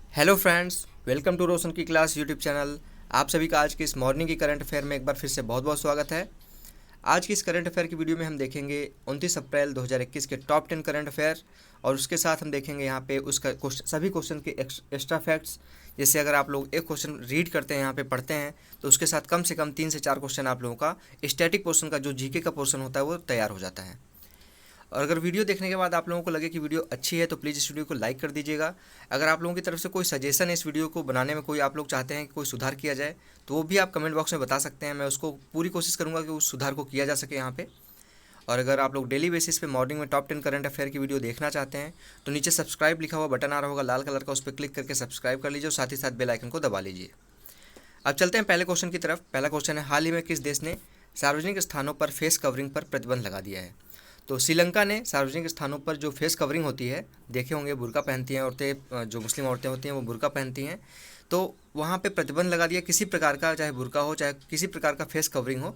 Hello friends, welcome to रोशन की class YouTube channel. आप सभी का आज की इस मॉर्निंग की करंट अफेयर में एक बार फिर से बहुत बहुत स्वागत है। आज की इस करंट अफेयर की वीडियो में हम देखेंगे 29 अप्रैल 2021 के टॉप 10 करंट अफेयर और उसके साथ हम देखेंगे यहाँ पे उसका सभी क्वेश्चन के एक्स्ट्रा फैक्ट्स। जैसे अगर आप लोग एक क्वेश्चन रीड करते हैं, यहाँ पे पढ़ते हैं, तो उसके साथ कम से कम 3 से 4 क्वेश्चन आप लोगों का स्टैटिक पोर्शन का जो जीके का पोर्शन होता है वो तैयार हो जाता है। और अगर वीडियो देखने के बाद आप लोगों को लगे कि वीडियो अच्छी है तो प्लीज़ इस वीडियो को लाइक कर दीजिएगा। अगर आप लोगों की तरफ से कोई सजेशन है इस वीडियो को बनाने में, कोई आप लोग चाहते हैं कि कोई सुधार किया जाए, तो वो भी आप कमेंट बॉक्स में बता सकते हैं। मैं उसको पूरी कोशिश करूँगा कि उस सुधार को किया जा सके यहाँ पे। और अगर आप लोग डेली बेसिस पे मॉर्निंग में टॉप 10 करंट अफेयर की वीडियो देखना चाहते हैं तो नीचे सब्सक्राइब लिखा हुआ बटन आ रहा होगा लाल कलर का, उस पर क्लिक करके सब्सक्राइब कर लीजिए और साथ ही साथ बेल आइकन को दबा लीजिए। अब चलते हैं पहले क्वेश्चन की तरफ। पहला क्वेश्चन है, हाल ही में किस देश ने सार्वजनिक स्थानों पर फेस कवरिंग पर प्रतिबंध लगा दिया है? तो श्रीलंका ने सार्वजनिक स्थानों पर जो फेस कवरिंग होती है, देखे होंगे बुर्का पहनती हैं औरतें, जो मुस्लिम औरतें होती हैं वो बुर्का पहनती हैं, तो वहाँ पे प्रतिबंध लगा दिया किसी प्रकार का, चाहे बुर्का हो चाहे किसी प्रकार का फेस कवरिंग हो,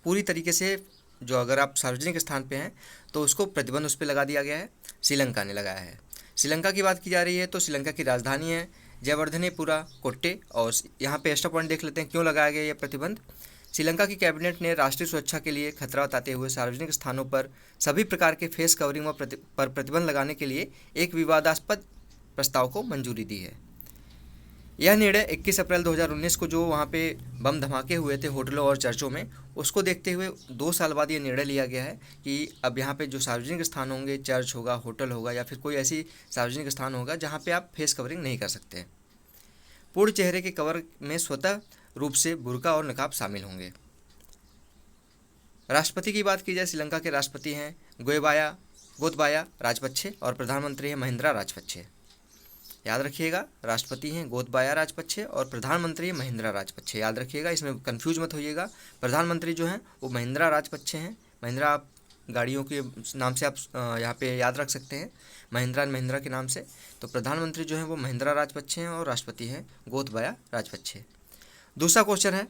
पूरी तरीके से। जो अगर आप सार्वजनिक स्थान पे हैं तो उसको प्रतिबंध उस पर लगा दिया गया है, श्रीलंका ने लगाया है। श्रीलंका की बात की जा रही है तो श्रीलंका की राजधानी है जयवर्धनेपुरा कोट्टे, और यहाँ पे एक्स्ट्रा पॉइंट देख लेते हैं क्यों लगाया गया यह प्रतिबंध। श्रीलंका की कैबिनेट ने राष्ट्रीय सुरक्षा के लिए खतरा बताते हुए सार्वजनिक स्थानों पर सभी प्रकार के फेस कवरिंग पर प्रतिबंध लगाने के लिए एक विवादास्पद प्रस्ताव को मंजूरी दी है। यह निर्णय 21 अप्रैल 2019 को जो वहाँ पे बम धमाके हुए थे होटलों और चर्चों में, उसको देखते हुए 2 साल बाद ये निर्णय लिया गया है कि अब यहाँ पे जो सार्वजनिक स्थान होंगे, चर्च होगा, होटल होगा या फिर कोई ऐसी सार्वजनिक स्थान होगा जहाँ पे आप फेस कवरिंग नहीं कर सकते। पूर्ण चेहरे के कवर में स्वतः रूप से बुर्का और नकाब शामिल होंगे। राष्ट्रपति की बात की जाए, श्रीलंका के राष्ट्रपति हैं गोतबाया राजपक्षे और प्रधानमंत्री हैं महिंद्रा राजपक्षे। याद रखिएगा, राष्ट्रपति हैं गोतबाया राजपक्षे और प्रधानमंत्री हैं महिंद्रा राजपक्षे। याद रखिएगा, इसमें कंफ्यूज मत होइएगा। प्रधानमंत्री जो हैं वो महिंद्रा राजपक्षे हैं। महिंद्रा आप गाड़ियों के नाम से आप यहाँ पे याद रख सकते हैं, महिंद्रा एंड महिंद्रा के नाम से। तो प्रधानमंत्री जो हैं वो महिंद्रा राजपक्षे हैं और राष्ट्रपति हैं गोतबाया राजपक्षे। दूसरा क्वेश्चन है,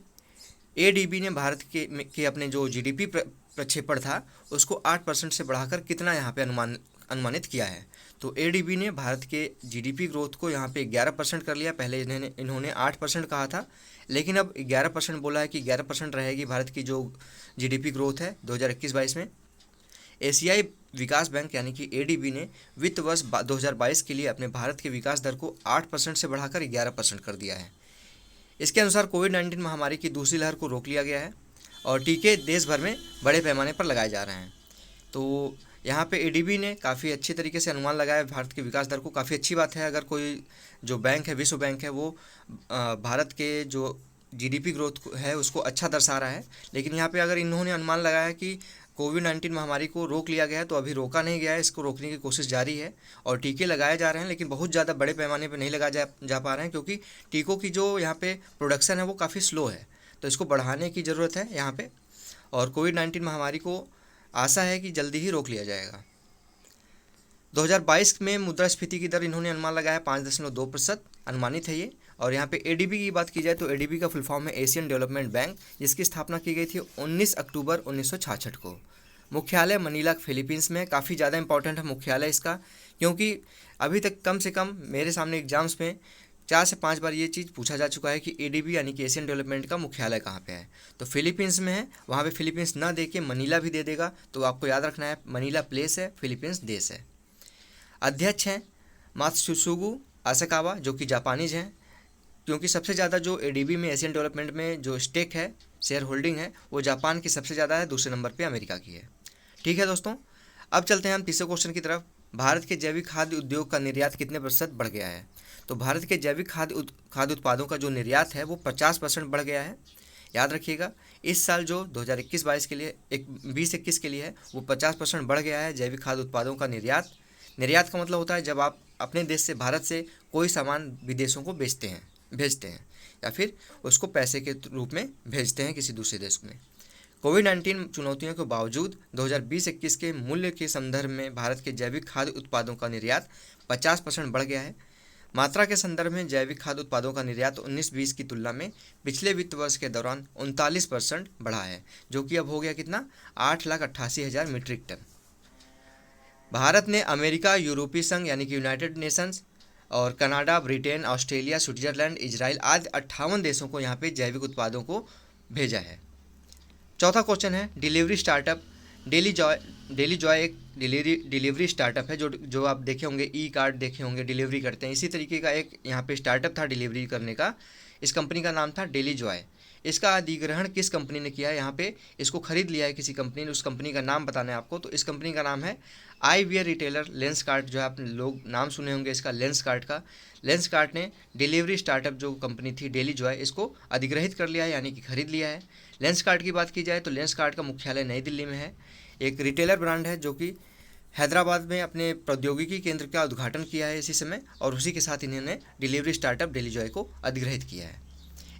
एडीबी ने भारत के अपने जो जीडीपी प्रक्षेपण था उसको 8% से बढ़ाकर कितना यहाँ पे अनुमानित किया है? तो एडीबी ने भारत के जीडीपी ग्रोथ को यहाँ पे 11% कर लिया। पहले इन्होंने 8% कहा था, लेकिन अब 11% बोला है कि 11% रहेगी भारत की जो जीडीपी ग्रोथ है 2021-22 में। एशियाई विकास बैंक यानी कि एडीबी ने वित्त वर्ष 2022 के लिए अपने भारत के विकास दर को 8% से बढ़ाकर 11% कर दिया है। इसके अनुसार कोविड-19 महामारी की दूसरी लहर को रोक लिया गया है और टीके देश भर में बड़े पैमाने पर लगाए जा रहे हैं। तो यहाँ पे एडीबी ने काफ़ी अच्छी तरीके से अनुमान लगाया भारत के विकास दर को। काफ़ी अच्छी बात है अगर कोई जो बैंक है, विश्व बैंक है, वो भारत के जो जीडीपी ग्रोथ है उसको अच्छा दर्शा रहा है। लेकिन यहाँ पे अगर इन्होंने अनुमान लगाया कि कोविड-19 महामारी को रोक लिया गया है, तो अभी रोका नहीं गया है, इसको रोकने की कोशिश जारी है और टीके लगाए जा रहे हैं, लेकिन बहुत ज़्यादा बड़े पैमाने पर नहीं लगाए जा पा रहे हैं क्योंकि टीकों की जो यहाँ पे प्रोडक्शन है वो काफ़ी स्लो है। तो इसको बढ़ाने की ज़रूरत है यहाँ पे, और कोविड-19 महामारी को आशा है कि जल्दी ही रोक लिया जाएगा। 2022 में मुद्रास्फीति की दर इन्होंने अनुमान लगाया 5.2% अनुमानित है ये। और यहाँ पे एडीबी की बात की जाए तो एडीबी का फुल फॉर्म है एशियन डेवलपमेंट बैंक, जिसकी स्थापना की गई थी 19 अक्टूबर 1966 को। मुख्यालय मनीला फिलीपींस में। काफ़ी ज़्यादा इंपॉर्टेंट है मुख्यालय इसका, क्योंकि अभी तक कम से कम मेरे सामने एग्जाम्स में 4 से 5 बार ये चीज़ पूछा जा चुका है कि एडीबी यानी कि एशियन डेवलपमेंट का मुख्यालय कहाँ पे है। तो फिलीपींस में है, वहाँ पे फिलीपींस ना दे के मनीला भी दे देगा, तो आपको याद रखना है मनीला प्लेस है, फिलीपींस देश है। अध्यक्ष हैं मात्सुसुगु आसाकावा, जो कि जापानीज हैं, क्योंकि सबसे ज़्यादा जो एडीबी में एशियन डेवलपमेंट में जो स्टेक है, शेयर होल्डिंग है, वो जापान की सबसे ज़्यादा है, दूसरे नंबर पे अमेरिका की है। ठीक है दोस्तों, अब चलते हैं हम तीसरे क्वेश्चन की तरफ। भारत के जैविक खाद्य उद्योग का निर्यात कितने प्रतिशत बढ़ गया है? तो भारत के जैविक खाद्य उत्पादों का जो निर्यात है वो 50% बढ़ गया है। याद रखिएगा, इस साल जो 2021-22 के लिए 2021 के लिए है वो 50% बढ़ गया है जैविक खाद्य उत्पादों का निर्यात। निर्यात का मतलब होता है जब आप अपने देश से, भारत से कोई सामान विदेशों को भेजते हैं या फिर उसको पैसे के रूप में भेजते हैं किसी दूसरे देश में। कोविड-19 चुनौतियों के बावजूद 2020-21 के मूल्य के संदर्भ में भारत के जैविक खाद्य उत्पादों का निर्यात 50% बढ़ गया है। मात्रा के संदर्भ में जैविक खाद्य उत्पादों का निर्यात 19-20 की तुलना में पिछले वित्त वर्ष के दौरान 39% बढ़ा है, जो कि अब हो गया कितना, 8,88,000 मीट्रिक टन। भारत ने अमेरिका, यूरोपीय संघ यानी कि यूनाइटेड नेशंस और Canada, Britain, Australia, Switzerland, Israel आदि 58 देशों को यहाँ पे जैविक उत्पादों को भेजा है। चौथा क्वेश्चन है डिलीवरी स्टार्टअप। डेली जॉय एक डिलीवरी स्टार्टअप है जो आप देखे होंगे, ई कार्ड देखे होंगे, डिलीवरी करते हैं। इसी तरीके का एक यहाँ पे स्टार्टअप था डिलीवरी करने का। इस कंपनी का नाम था डेली जॉय। इसका अधिग्रहण किस कंपनी ने किया है? यहाँ पे इसको खरीद लिया है किसी कंपनी ने। उस कंपनी का नाम बताना है आपको। तो इस कंपनी का नाम है आईवियर रिटेलर लेंसकार्ट, जो आप लोग नाम सुने होंगे इसका, लेंसकार्ट का। लेंसकार्ट ने डिलीवरी स्टार्टअप जो कंपनी थी डेली जॉय, इसको अधिग्रहित कर लिया है, यानी कि खरीद लिया है। लेंसकार्ट की बात की जाए तो लेंसकार्ट का मुख्यालय नई दिल्ली में है। एक रिटेलर ब्रांड है जो कि हैदराबाद में अपने प्रौद्योगिकी केंद्र का उद्घाटन किया है इसी समय, और उसी के साथ इन्होंने डिलीवरी स्टार्टअप डेली जॉय को अधिग्रहित किया है।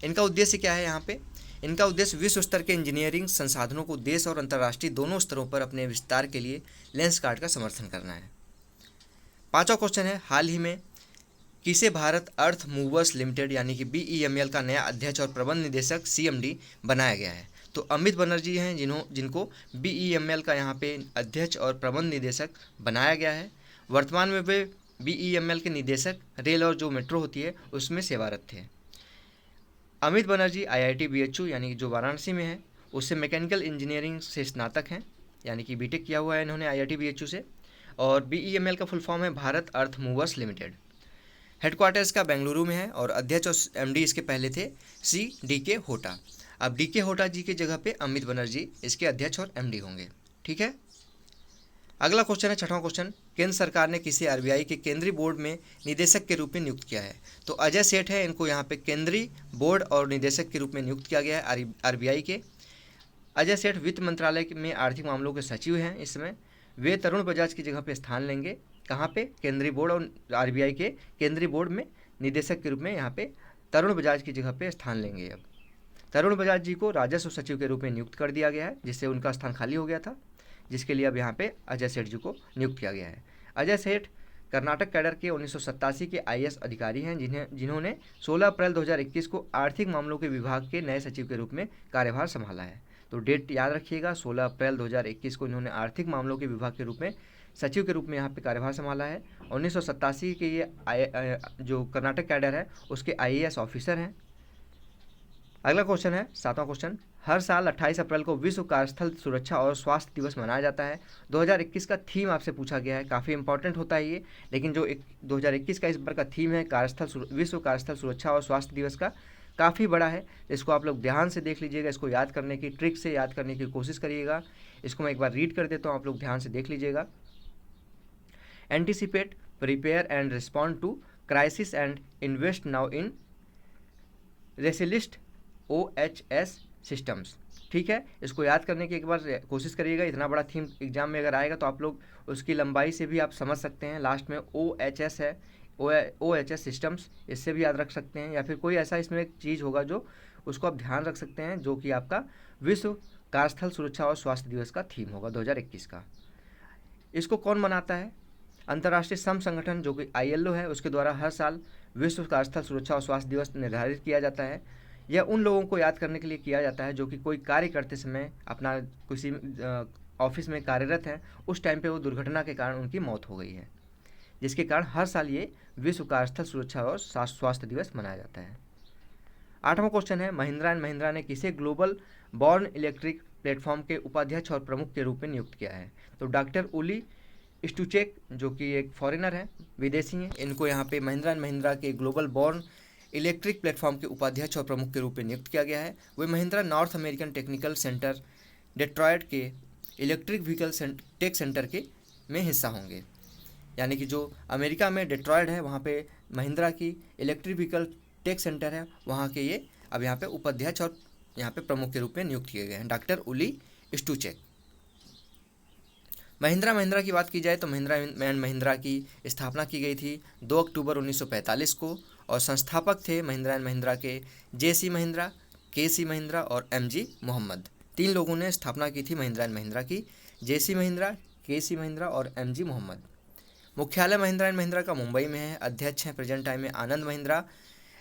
इनका उद्देश्य क्या है यहाँ पे? इनका उद्देश्य विश्व स्तर के इंजीनियरिंग संसाधनों को देश और अंतर्राष्ट्रीय दोनों स्तरों पर अपने विस्तार के लिए लेंसकार्ट का समर्थन करना है। पांचवा क्वेश्चन है हाल ही में किसे भारत अर्थ मूवर्स लिमिटेड यानी कि BEML का नया अध्यक्ष और प्रबंध निदेशक CMD बनाया गया है? तो अमित बनर्जी हैं जिनको BEML का यहाँ पे अध्यक्ष और प्रबंध निदेशक बनाया गया है। वर्तमान में वे BEML के निदेशक रेल और जो मेट्रो होती है उसमें सेवारत थे। अमित बनर्जी IIT BHU यानी कि जो वाराणसी में है उससे मैकेनिकल इंजीनियरिंग से स्नातक हैं, यानी कि BTech किया हुआ है इन्होंने IIT BHU से। और BEML का फुल फॉर्म है भारत अर्थ मूवर्स लिमिटेड। हेडक्वार्टर्स का बेंगलुरु में है और अध्यक्ष और MD इसके पहले थे DK होटा। अब DK होटा जी की जगह पे अमित बनर्जी इसके अध्यक्ष और MD होंगे। ठीक है। अगला क्वेश्चन है छठवां क्वेश्चन, केंद्र सरकार ने किसी RBI के केंद्रीय बोर्ड में निदेशक के रूप में नियुक्त किया है? तो अजय सेठ है, इनको यहाँ पे केंद्रीय बोर्ड और निदेशक के रूप में नियुक्त किया गया है RBI के। अजय सेठ वित्त मंत्रालय में आर्थिक मामलों के सचिव हैं इस समय। वे तरुण बजाज की जगह पे स्थान लेंगे। कहाँ पे? केंद्रीय बोर्ड और RBI के केंद्रीय बोर्ड में निदेशक के रूप में यहाँ पे तरुण बजाज की जगह पे स्थान लेंगे। अब तरुण बजाज जी को राजस्व सचिव के रूप में नियुक्त कर दिया गया है, जिससे उनका स्थान खाली हो गया था, जिसके लिए अब यहाँ पे अजय सेठ जी को नियुक्त किया गया है। अजय सेठ कर्नाटक कैडर के 1987 के IAS अधिकारी हैं जिन्होंने 16 अप्रैल 2021 को आर्थिक मामलों के विभाग के नए सचिव के रूप में कार्यभार संभाला है। तो डेट याद रखिएगा, 16 अप्रैल 2021 को इन्होंने आर्थिक मामलों के विभाग के रूप में सचिव के रूप में यहाँ पे कार्यभार संभाला है। 1987 के ये जो कर्नाटक कैडर है उसके IAS ऑफिसर हैं। अगला क्वेश्चन है सातवां क्वेश्चन, हर साल 28 अप्रैल को विश्व कार्यस्थल सुरक्षा और स्वास्थ्य दिवस मनाया जाता है। 2021 का थीम आपसे पूछा गया है, काफ़ी इंपॉर्टेंट होता है ये, लेकिन जो 2021 का इस बार का थीम है विश्व कार्यस्थल सुरक्षा और स्वास्थ्य दिवस का, काफ़ी बड़ा है। इसको आप लोग ध्यान से देख लीजिएगा, इसको याद करने की ट्रिक से याद करने की कोशिश करिएगा। इसको मैं एक बार रीड कर देता हूँ, आप लोग ध्यान से देख लीजिएगा। Anticipate, prepare and respond to crisis and invest now in resilient OHS systems. ठीक है, इसको याद करने की एक बार कोशिश करिएगा। इतना बड़ा थीम एग्जाम में अगर आएगा तो आप लोग उसकी लंबाई से भी आप समझ सकते हैं। लास्ट में OHS है, OHS सिस्टम्स, इससे भी याद रख सकते हैं, या फिर कोई ऐसा इसमें एक चीज़ होगा जो उसको आप ध्यान रख सकते हैं, जो कि आपका विश्व कार्यस्थल सुरक्षा और स्वास्थ्य दिवस का थीम होगा 2021 का। इसको कौन मनाता है? अंतर्राष्ट्रीय श्रम संगठन जो कि ILO है, उसके द्वारा हर साल विश्व कार्यस्थल सुरक्षा और स्वास्थ्य दिवस निर्धारित किया जाता है। यह उन लोगों को याद करने के लिए किया जाता है जो कि कोई कार्य करते समय अपना किसी ऑफिस में कार्यरत है, उस टाइम पे वो दुर्घटना के कारण उनकी मौत हो गई है, जिसके कारण हर साल ये विश्व कार्यस्थल सुरक्षा और स्वास्थ्य दिवस मनाया जाता है। आठवां क्वेश्चन है, महिंद्रा एंड महिंद्रा ने किसे ग्लोबल बॉर्न इलेक्ट्रिक प्लेटफॉर्म के उपाध्यक्ष और प्रमुख के रूप में नियुक्त किया है? तो डॉक्टर उली स्टूचेक, जो कि एक फॉरेनर है, विदेशी हैं, इनको यहाँ पे महिंद्रा एंड महिंद्रा के ग्लोबल बॉर्न इलेक्ट्रिक प्लेटफॉर्म के उपाध्यक्ष और प्रमुख के रूप में नियुक्त किया गया है। वे Mahindra North American technical centre Detroit के इलेक्ट्रिक व्हीकल टेक सेंटर के में हिस्सा होंगे, यानी कि जो अमेरिका में डेट्रॉयट है वहाँ पे महिंद्रा की इलेक्ट्रिक व्हीकल टेक सेंटर है, वहाँ के ये अब यहाँ पे उपाध्यक्ष और यहाँ पे प्रमुख के रूप में नियुक्त किए गए हैं, डॉक्टर उली स्टूचेक। महिंद्रा की बात की जाए तो महिंद्रा एंड महिंद्रा की स्थापना की गई थी 2 अक्टूबर 1945 को, और संस्थापक थे महिंद्रा एंड महिंद्रा के JC महिंद्रा, KC महिंद्रा और MG मोहम्मद। 3 लोगों ने स्थापना की थी महिंद्रा एंड महिंद्रा की, JC महिंद्रा, KC महिंद्रा और MG मोहम्मद। मुख्यालय महिंद्रा एंड महिंद्रा का मुंबई में है। अध्यक्ष हैं प्रेजेंट टाइम में आनंद महिंद्रा।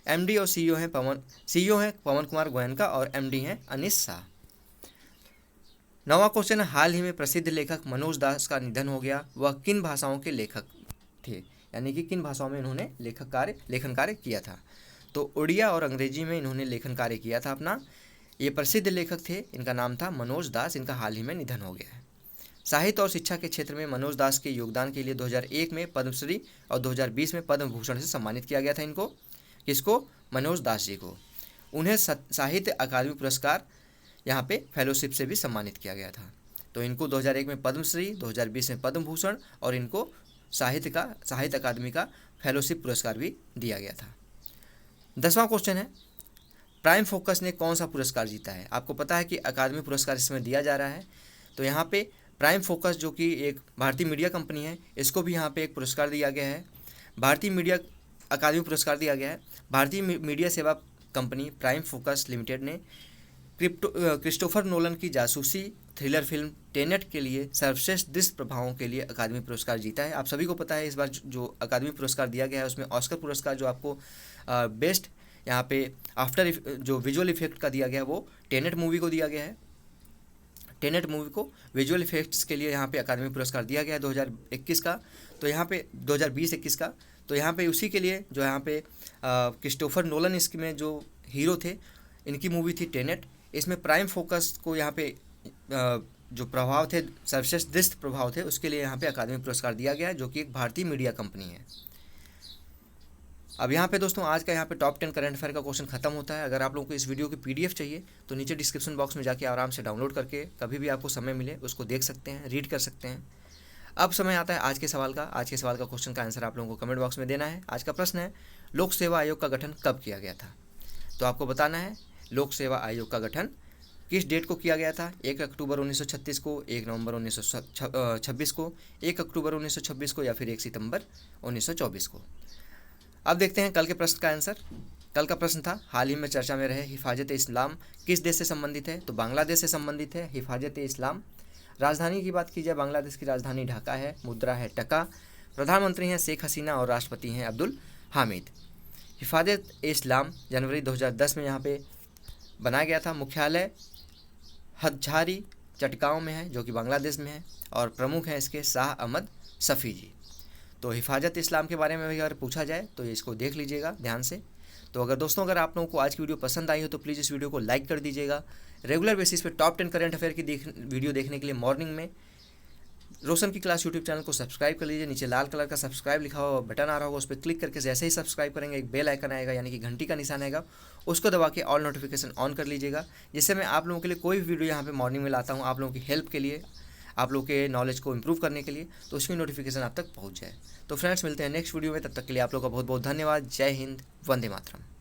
MD और CEO हैं पवन कुमार गोयनका और MD हैं अनिश शाह। 9वां क्वेश्चन है, हाल ही में प्रसिद्ध लेखक मनोज दास का निधन हो गया, वह किन भाषाओं के लेखक थे? यानी कि किन भाषाओं में इन्होंने लेखन कार्य किया था। तो उड़िया और अंग्रेजी में इन्होंने लेखन कार्य किया था अपना। ये प्रसिद्ध लेखक थे, इनका नाम था मनोज दास, इनका हाल ही में निधन हो गया है। साहित्य और शिक्षा के क्षेत्र में मनोज दास के योगदान के लिए 2001 में पद्मश्री और 2020 में पद्म भूषण से सम्मानित किया गया था इनको। किसको? मनोज दास जी को। उन्हें साहित्य अकादमी पुरस्कार यहाँ पे फेलोशिप से भी सम्मानित किया गया था। तो इनको 2001 में पद्मश्री, 2020 में पद्म भूषण और इनको साहित्य अकादमी का फेलोशिप पुरस्कार भी दिया गया था। 10वां क्वेश्चन है, प्राइम फोकस ने कौन सा पुरस्कार जीता है? आपको पता है कि अकादमी पुरस्कार इसमें दिया जा रहा है। तो यहाँ पे प्राइम फोकस जो कि एक भारतीय मीडिया कंपनी है, इसको भी यहाँ पे एक पुरस्कार दिया गया है, भारतीय मीडिया अकादमी पुरस्कार दिया गया है। भारतीय मीडिया सेवा कंपनी प्राइम फोकस लिमिटेड ने क्रिस्टोफर नोलन की जासूसी थ्रिलर फिल्म टेनेट के लिए सर्वश्रेष्ठ दृश्य प्रभावों के लिए अकादमी पुरस्कार जीता है। आप सभी को पता है इस बार जो अकादमी पुरस्कार दिया गया है उसमें ऑस्कर पुरस्कार जो आपको बेस्ट यहाँ पे आफ्टर जो विजुअल इफेक्ट का दिया गया है वो टेनेट मूवी को दिया गया है। टेनेट मूवी को विजुअल इफेक्ट्स के लिए यहाँ पे अकादमी पुरस्कार दिया गया है 2021 का। तो यहाँ पे 2020-21 का, तो यहाँ पे उसी के लिए जो यहाँ पे क्रिस्टोफर नोलन इसमें जो हीरो थे, इनकी मूवी थी टेनेट। इसमें प्राइम फोकस को यहाँ पे जो प्रभाव थे, सर्वश्रेष्ठ दृश्य प्रभाव थे, उसके लिए यहाँ पे अकादमी पुरस्कार दिया गया है, जो कि एक भारतीय मीडिया कंपनी है। अब यहाँ पे दोस्तों आज का यहाँ पे टॉप 10 करंट अफेयर का क्वेश्चन खत्म होता है। अगर आप लोगों को इस वीडियो की पीडीएफ चाहिए तो नीचे डिस्क्रिप्शन बॉक्स में जाके आराम से डाउनलोड करके कभी भी आपको समय मिले उसको देख सकते हैं, रीड कर सकते हैं। अब समय आता है आज के सवाल का। आज के सवाल का क्वेश्चन का आंसर आप लोगों को कमेंट बॉक्स में देना है। आज का प्रश्न है, लोक सेवा आयोग का गठन कब किया गया था? तो आपको बताना है लोक सेवा आयोग का गठन किस डेट को किया गया था। 1 अक्टूबर 1936 को, 1 नवंबर 1926 को, 1 अक्टूबर 1926 को या फिर 1 सितंबर 1924 को। अब देखते हैं कल के प्रश्न का आंसर। कल का प्रश्न था, हाल ही में चर्चा में रहे हिफाजत इस्लाम किस देश से संबंधित है? तो बांग्लादेश से संबंधित है हिफाजत इस्लाम। राजधानी की बात की जाए, बांग्लादेश की राजधानी ढाका है, मुद्रा है टका, प्रधानमंत्री हैं शेख हसीना और राष्ट्रपति हैं अब्दुल हामिद। हिफाजत इस्लाम जनवरी 2010 में यहाँ पे बनाया गया था। मुख्यालय हदझारी चटगांव में है जो कि बांग्लादेश में है और प्रमुख हैं इसके शाह अहमद सफ़ी जी। तो हिफाजत इस्लाम के बारे में भी अगर पूछा जाए तो इसको देख लीजिएगा ध्यान से। तो अगर आप लोगों को आज की वीडियो पसंद आई हो तो प्लीज़ इस वीडियो को लाइक कर दीजिएगा। रेगुलर बेसिस पे टॉप 10 करंट अफेयर की वीडियो देखने के लिए मॉर्निंग में रोशन की क्लास यूट्यूब चैनल को सब्सक्राइब कर लीजिए। नीचे लाल कलर का सब्सक्राइब लिखा हुआ बटन आ रहा होगा, उस पर क्लिक करके जैसे ही सब्सक्राइब करेंगे एक बेल आइकन आएगा यानी कि घंटी का निशान आएगा, उसको दबा के ऑल नोटिफिकेशन ऑन कर लीजिएगा, जिससे मैं आप लोगों के लिए कोई भी वीडियो यहाँ पे मॉर्निंग में लाता हूँ आप लोगों की हेल्प के लिए, आप लोग के नॉलेज को इंप्रूव करने के लिए, तो उसकी नोटिफिकेशन आप तक पहुँच जाए। तो फ्रेंड्स मिलते हैं नेक्स्ट वीडियो में, तब तक के लिए आप लोग का बहुत बहुत धन्यवाद। जय हिंद, वंदे मातरम।